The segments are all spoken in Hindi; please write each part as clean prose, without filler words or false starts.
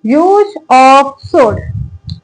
Use of should.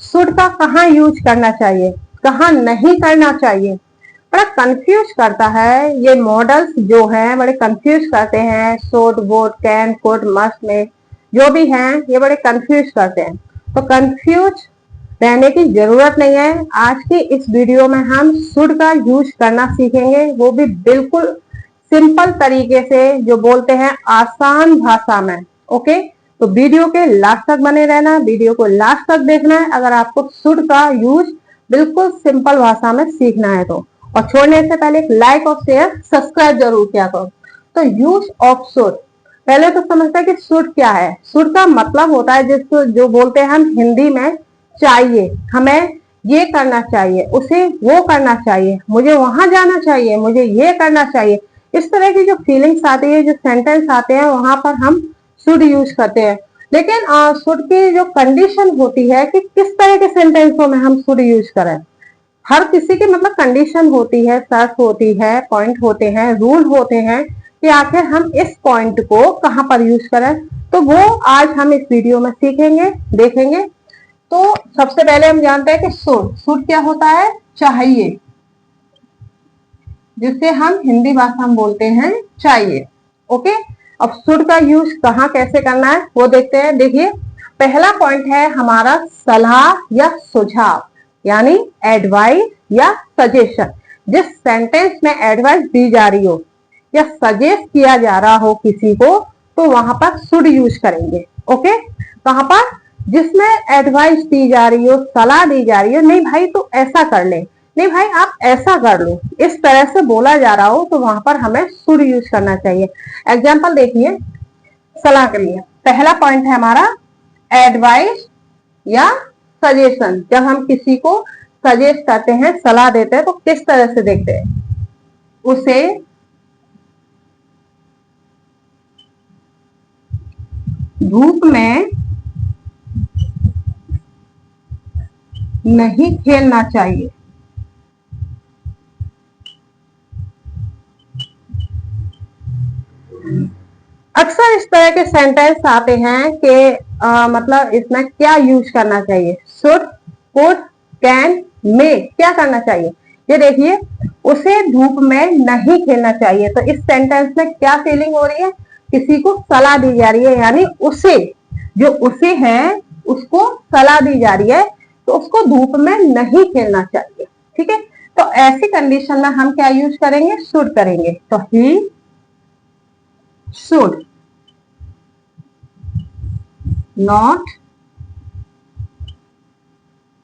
शुड का कहाँ यूज करना चाहिए, कहाँ नहीं करना चाहिए, बड़ा कंफ्यूज करता है। ये मॉडल्स जो हैं बड़े कंफ्यूज करते हैं। Should, would, can, could, must में जो भी हैं ये बड़े कंफ्यूज करते हैं। तो कंफ्यूज रहने की जरूरत नहीं है। आज की इस वीडियो में हम शुड का यूज करना सीखेंगे, वो भी बिल्कुल सिंपल तरीके से, जो बोलते हैं आसान भाषा में। ओके, तो वीडियो के लास्ट तक बने रहना, वीडियो को लास्ट तक देखना है अगर आपको शुड का यूज बिल्कुल सिंपल भाषा में सीखना है तो। और छोड़ने से पहले एक लाइक और शेयर सब्सक्राइब जरूर किया करो। तो यूज ऑफ शुड, पहले तो समझते हैं कि शुड क्या है। शुड का मतलब होता है जिसको जो बोलते हैं हम हिंदी में चाहिए, हमें ये करना चाहिए, उसे वो करना चाहिए, मुझे वहां जाना चाहिए, मुझे ये करना चाहिए। इस तरह की जो फीलिंग्स आती है, जो सेंटेंस आते हैं, वहां पर हम शुड यूज करते हैं। लेकिन शुड की जो कंडीशन होती है कि किस तरह के सेंटेंसों में हम शुड यूज करें। हर किसी की मतलब कंडीशन होती है, शर्त होती है, पॉइंट होते हैं, रूल होते हैं कि आखिर हम इस पॉइंट को कहां पर यूज करें। तो वो आज हम इस वीडियो में सीखेंगे, देखेंगे। तो सबसे पहले हम जानते हैं कि शुड, शुड क्या होता है, चाहिए, जिसे हम हिंदी भाषा में बोलते हैं चाहिए। ओके, अब शुड का यूज कहाँ कैसे करना है वो देखते हैं। देखिए, पहला पॉइंट है हमारा सलाह या सुझाव, यानी एडवाइस या सजेशन। जिस सेंटेंस में एडवाइस दी जा रही हो या सजेस्ट किया जा रहा हो किसी को, तो वहां पर शुड यूज करेंगे। ओके, कहां पर, जिसमें एडवाइस दी जा रही हो, सलाह दी जा रही हो, नहीं भाई तो ऐसा कर ले, नहीं भाई आप ऐसा कर लो, इस तरह से बोला जा रहा हो, तो वहां पर हमें शुड यूज करना चाहिए। एग्जाम्पल देखिए, सलाह के लिए पहला पॉइंट है हमारा एडवाइस या सजेशन। जब हम किसी को सजेस्ट करते हैं, सलाह देते हैं, तो किस तरह से देखते हैं, उसे धूप में नहीं खेलना चाहिए। अक्सर इस तरह के सेंटेंस आते हैं कि मतलब इसमें क्या यूज करना चाहिए, शुड, कुड, कैन, मे, क्या करना चाहिए। ये देखिए, उसे धूप में नहीं खेलना चाहिए। तो इस सेंटेंस में क्या फीलिंग हो रही है, किसी को सलाह दी जा रही है, यानी उसे, जो उसे है उसको सलाह दी जा रही है, तो उसको धूप में नहीं खेलना चाहिए। ठीक है, तो ऐसी कंडीशन में हम क्या यूज करेंगे, शुड करेंगे। तो ही should not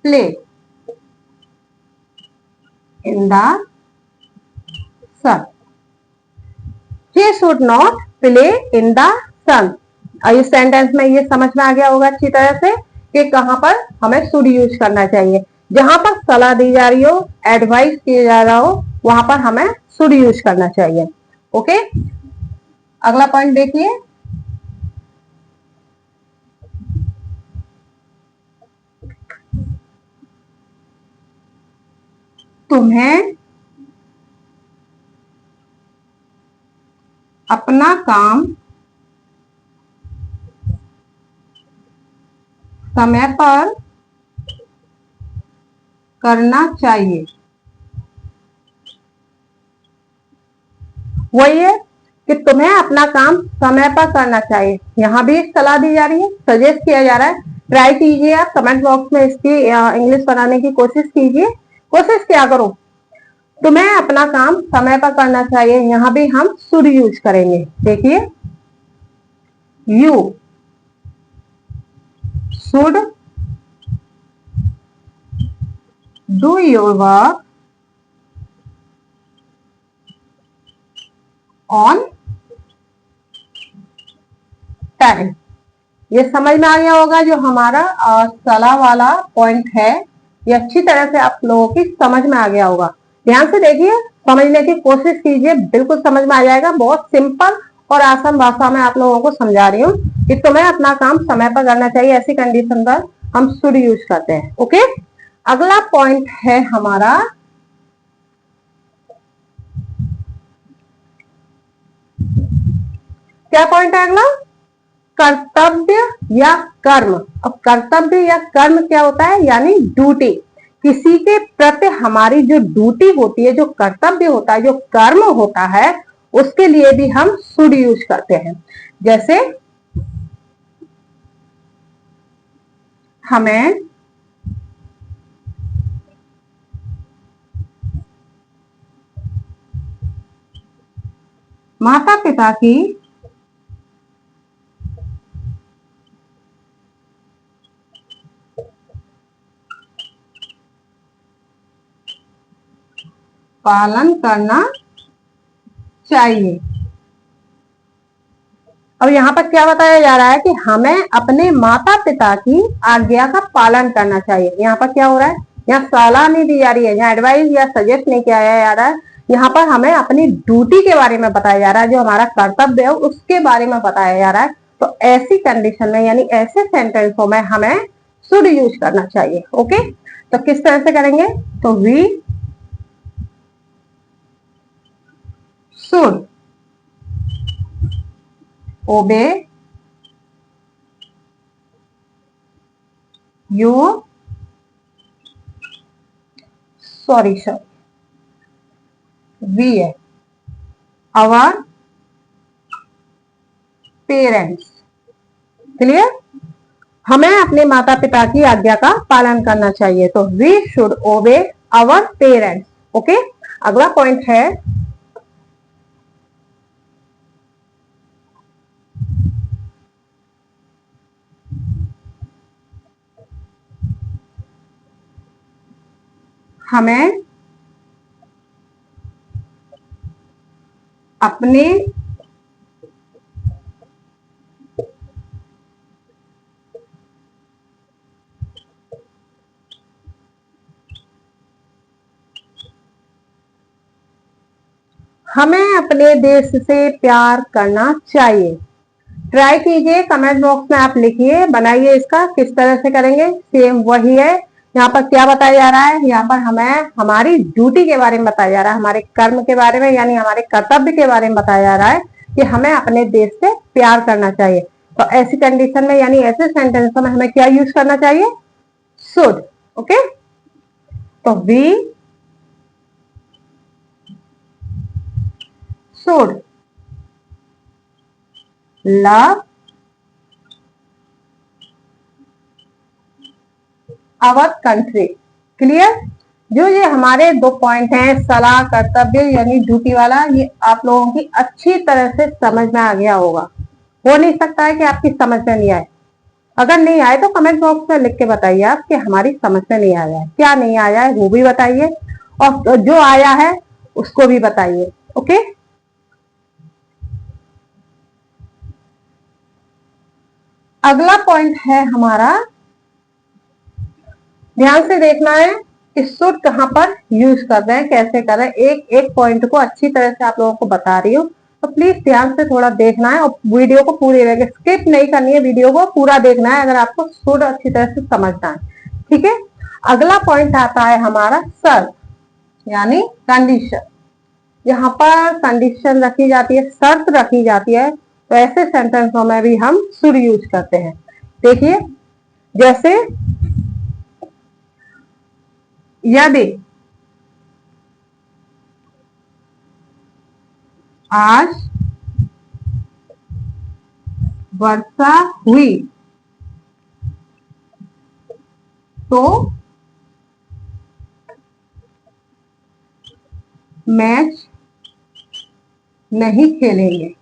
play in the sun. He should not play in the sun. इस सेंटेंस में ये समझ में आ गया होगा अच्छी तरह से कि कहां पर हमें शुड यूज करना चाहिए। जहां पर सलाह दी जा रही हो, एडवाइस किया जा रहा हो, वहां पर हमें शुड यूज करना चाहिए। ओके, अगला पॉइंट देखिए, तुम्हें अपना काम समय पर करना चाहिए। वही है कि तुम्हें अपना काम समय पर करना चाहिए। यहाँ भी एक सलाह दी जा रही है, सजेस्ट किया जा रहा है। ट्राई कीजिए, आप कमेंट बॉक्स में इसकी इंग्लिश बनाने की कोशिश कीजिए, कोशिश क्या करो। तुम्हें अपना काम समय पर करना चाहिए, यहाँ भी हम शुड यूज करेंगे। देखिए, you should do your work on time. ये समझ में आ गया होगा, जो हमारा सलाह वाला पॉइंट है, ये अच्छी तरह से आप लोगों की समझ में आ गया होगा। ध्यान से देखिए, समझने की कोशिश कीजिए, बिल्कुल समझ में आ जाएगा। बहुत सिंपल और आसान भाषा में आप लोगों को समझा रही हूँ कि तुम्हें अपना काम समय पर करना चाहिए। ऐसी कंडीशन पर हम शुड यूज करते हैं। ओके, अगला पॉइंट है हमारा क्या पॉइंट है अगला, कर्तव्य या कर्म। अब कर्तव्य या कर्म क्या होता है, यानी ड्यूटी। किसी के प्रति हमारी जो ड्यूटी होती है, जो कर्तव्य होता है, जो कर्म होता है, उसके लिए भी हम शुड यूज करते हैं। जैसे हमें माता पिता की पालन करना चाहिए। अब यहाँ पर क्या बताया जा रहा है कि हमें अपने माता पिता की आज्ञा का पालन करना चाहिए। यहाँ पर क्या हो रहा है, यहाँ सलाह नहीं दी जा रही है, यहाँ एडवाइस या सजेस्ट नहीं किया जा रहा है। यहाँ पर हमें अपनी ड्यूटी के बारे में बताया जा रहा है, जो हमारा कर्तव्य है उसके बारे में बताया जा रहा है। तो ऐसी कंडीशन में यानी ऐसे सेंटेंसों में हमें शुड यूज करना चाहिए। ओके, तो किस तरह से करेंगे, तो we should obey your, sorry sir, we है आवर पेरेंट्स। क्लियर, हमें अपने माता पिता की आज्ञा का पालन करना चाहिए। तो we should obey our parents. Okay, अगला पॉइंट है हमें अपने हमें अपने देश से प्यार करना चाहिए। ट्राई कीजिए, कमेंट बॉक्स में आप लिखिए, बनाइए इसका, किस तरह से करेंगे। सेम वही है, यहाँ पर क्या बताया जा रहा है, यहाँ पर हमें हमारी ड्यूटी के बारे में बताया जा रहा है, हमारे कर्म के बारे में यानी हमारे कर्तव्य के बारे में बताया जा रहा है कि हमें अपने देश से प्यार करना चाहिए। तो ऐसी कंडीशन में यानी ऐसे सेंटेंस में हमें क्या यूज करना चाहिए, शुड। ओके, तो we should love our country. Clear, जो ये हमारे दो पॉइंट हैं, सलाह, कर्तव्य यानी ड्यूटी वाला, ये आप लोगों की अच्छी तरह से समझ में आ गया होगा। हो नहीं सकता है कि आपकी समझ में नहीं आए। अगर नहीं आए तो कमेंट बॉक्स में लिख के बताइए आप कि हमारी समझ में नहीं आया है, क्या नहीं आया है वो भी बताइए, और जो आया है उसको भी बताइए। ओके, अगला पॉइंट है हमारा, ध्यान से देखना है कि शुड कहां पर यूज कर रहे हैं, कैसे कर रहे हैं। एक एक पॉइंट को अच्छी तरह से आप लोगों को बता रही हूँ, तो प्लीज ध्यान से थोड़ा देखना है और वीडियो को पूरी रहेगी, स्किप नहीं करनी है, वीडियो को पूरा देखना है अगर आपको शुड अच्छी तरह से समझना है। ठीक है, अगला पॉइंट आता है हमारा शर्त यानी कंडीशन। यहाँ पर कंडीशन रखी जाती है, शर्त रखी जाती है, तो ऐसे सेंटेंसों में भी हम शुड यूज करते हैं। देखिए, जैसे यदि आज वर्षा हुई तो मैच नहीं खेलेंगे।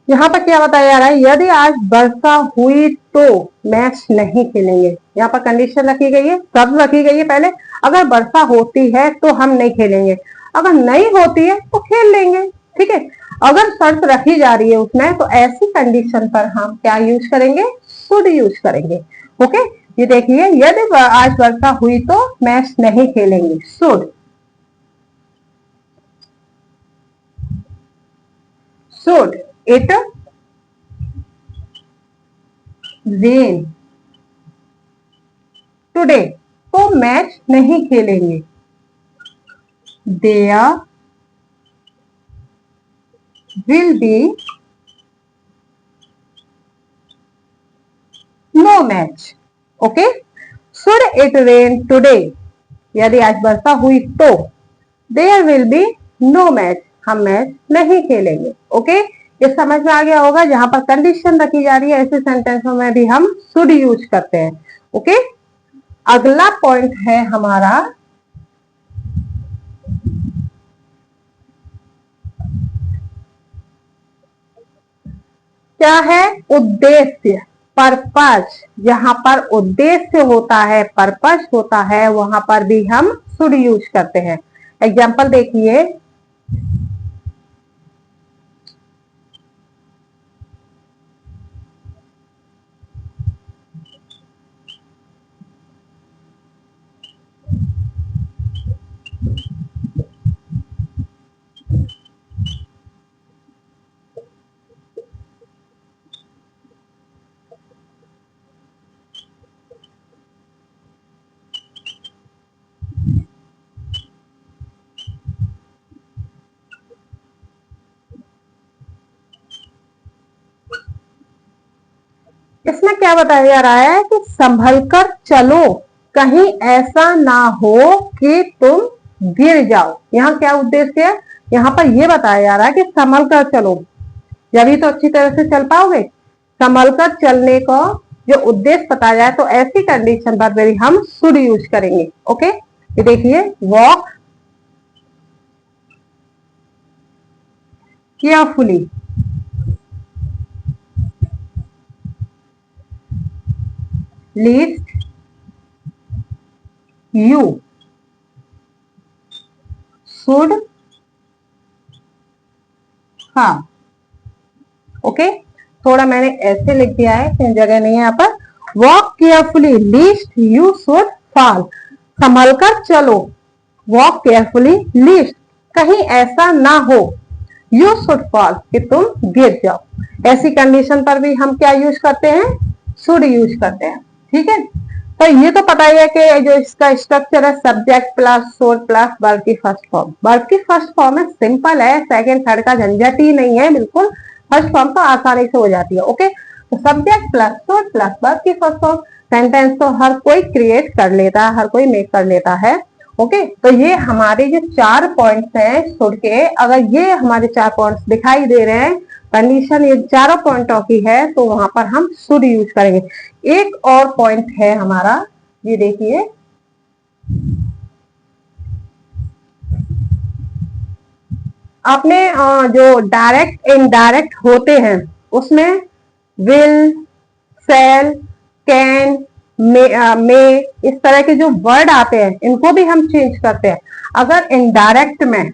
यहाँ पर क्या बताया जा रहा है, यदि आज वर्षा हुई तो मैच नहीं खेलेंगे। यहाँ पर कंडीशन रखी गई है, शर्त रखी गई है पहले, अगर वर्षा होती है तो हम नहीं खेलेंगे, अगर नहीं होती है तो खेल लेंगे। ठीक है, अगर शर्त रखी जा रही है उसमें, तो ऐसी कंडीशन पर हम क्या यूज करेंगे, शुड यूज करेंगे। ओके, ये देखिए, यदि आज वर्षा हुई तो मैच नहीं खेलेंगे, should. Should it rain today, तो मैच नहीं खेलेंगे। There will be no match. Okay. Should it rain today? यदि आज वर्षा हुई तो there will be no match, हम मैच नहीं खेलेंगे। ओके, ये समझ में आ गया होगा। जहां पर कंडीशन रखी जा रही है ऐसे सेंटेंसों में भी हम शुड यूज करते हैं। ओके, अगला पॉइंट है हमारा क्या है, उद्देश्य, पर्पस। जहां पर उद्देश्य होता है, पर्पस होता है, वहां पर भी हम शुड यूज करते हैं। एग्जाम्पल देखिए, इसमें क्या बताया जा रहा है कि संभल कर चलो, कहीं ऐसा ना हो कि तुम गिर जाओ। यहाँ क्या उद्देश्य है, यहाँ पर यह बताया जा रहा है कि संभल कर चलो, जब तो अच्छी तरह से चल पाओगे। संभल कर चलने को जो उद्देश्य बताया जाए तो ऐसी कंडीशन पर भी हम शुड यूज करेंगे। ओके, ये देखिए, walk carefully, lest you should हाँ। ओके, थोड़ा मैंने ऐसे लिख दिया है, कहीं जगह नहीं है यहाँ पर। Walk carefully lest you should fall, संभल कर चलो, वॉक केयरफुली लीस्ट, कहीं ऐसा ना हो, यू शुड फॉल, कि तुम गिर जाओ। ऐसी कंडीशन पर भी हम क्या यूज करते हैं, शुड यूज करते हैं। ठीक है, तो ये तो पता ही है कि जो इसका स्ट्रक्चर है subject plus should plus verb की फर्स्ट फॉर्म। वर्ब की फर्स्ट फॉर्म है, सिंपल है, सेकंड थर्ड का झंझट ही नहीं है, बिल्कुल फर्स्ट फॉर्म तो आसानी से हो जाती है। ओके, तो subject plus should plus verb की फर्स्ट फॉर्म, सेंटेंस तो हर कोई क्रिएट कर लेता है, हर कोई मेक कर लेता है। ओके, तो ये हमारे जो 4 पॉइंट्स हैं शुड के, अगर ये हमारे 4 पॉइंट्स दिखाई दे रहे हैं, कंडीशन ये चारों पॉइंटों की है, तो वहां पर हम शुड यूज करेंगे। एक और पॉइंट है हमारा, ये देखिए, आपने जो डायरेक्ट इनडायरेक्ट होते हैं उसमें विल, सेल, कैन, मे इस तरह के जो वर्ड आते हैं इनको भी हम चेंज करते हैं। अगर इनडायरेक्ट में,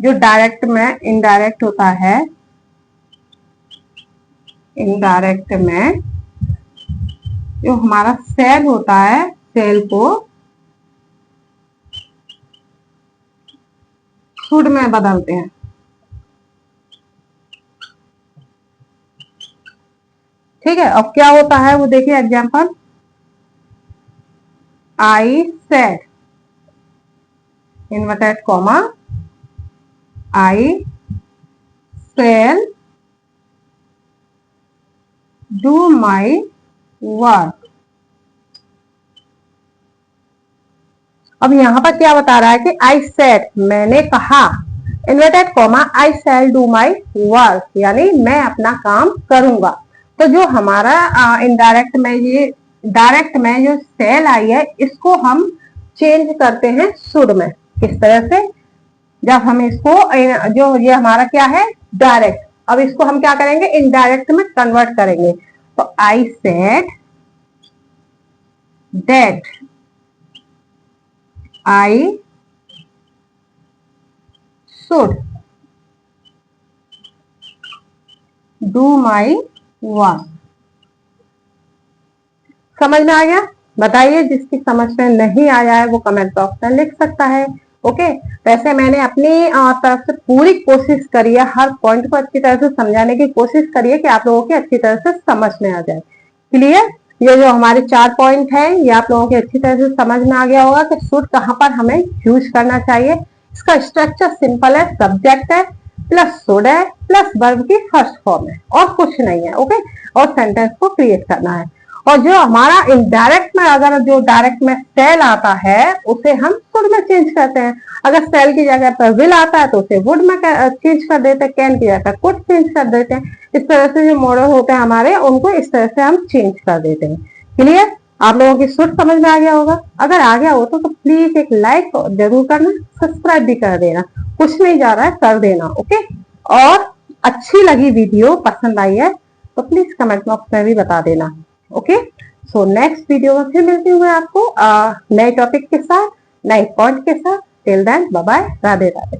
जो डायरेक्ट में इनडायरेक्ट होता है, इनडायरेक्ट में जो हमारा सेल होता है, सेल को शुड में बदलते हैं। ठीक है, अब क्या होता है वो देखिए, example, I said, inverted comma, I shall do my work. अब यहां पर क्या बता रहा है कि आई सेड, मैंने कहा, inverted comma, I shall do my work, यानी मैं अपना काम करूंगा। तो जो हमारा इनडायरेक्ट में, ये डायरेक्ट में जो सेल आई है, इसको हम चेंज करते हैं शुड में। किस तरह से, जब हम इसको, जो ये हमारा क्या है डायरेक्ट, अब इसको हम क्या करेंगे, इनडायरेक्ट में कन्वर्ट करेंगे। तो I said that I should do my work. समझ में आ गया? बताइए, जिसकी समझ में नहीं आया है वो कमेंट बॉक्स में लिख सकता है। ओके, वैसे मैंने अपनी तरफ से पूरी कोशिश करी है, हर पॉइंट को अच्छी तरह से समझाने की कोशिश करी है कि आप लोगों की अच्छी तरह से समझ में आ जाए। क्लियर? ये जो हमारे 4 पॉइंट हैं, ये आप लोगों की अच्छी तरह से समझ में आ गया होगा कि शुड कहां पर हमें यूज करना चाहिए। इसका स्ट्रक्चर सिंपल है, सब्जेक्ट है, प्लस शुड है प्लस वर्ब की फर्स्ट फॉर्म है और कुछ नहीं है। ओके, और सेंटेंस को क्रिएट करना है। और जो हमारा इनडायरेक्ट में, अगर जो डायरेक्ट में सेल आता है उसे हम शुड में चेंज करते हैं। अगर सेल की जगह पर विल आता है तो उसे वुड में चेंज कर देते हैं, कैन की जगह कुड चेंज कर देते हैं। इस तरह से जो मॉडल होते हैं हमारे, उनको इस तरह से हम चेंज कर देते हैं। क्लियर? आप लोगों की शुड समझ में आ गया होगा। अगर आ गया हो तो प्लीज एक लाइक जरूर करना, सब्सक्राइब भी कर देना, कुछ नहीं जा रहा है, कर देना। ओके, और अच्छी लगी वीडियो, पसंद आई है तो प्लीज कमेंट बॉक्स में भी बता देना। ओके, सो नेक्स्ट वीडियो में फिर मिलती हूँ आपको नए टॉपिक के साथ, नए पॉइंट के साथ। Till then bye bye, Radhe Radhe.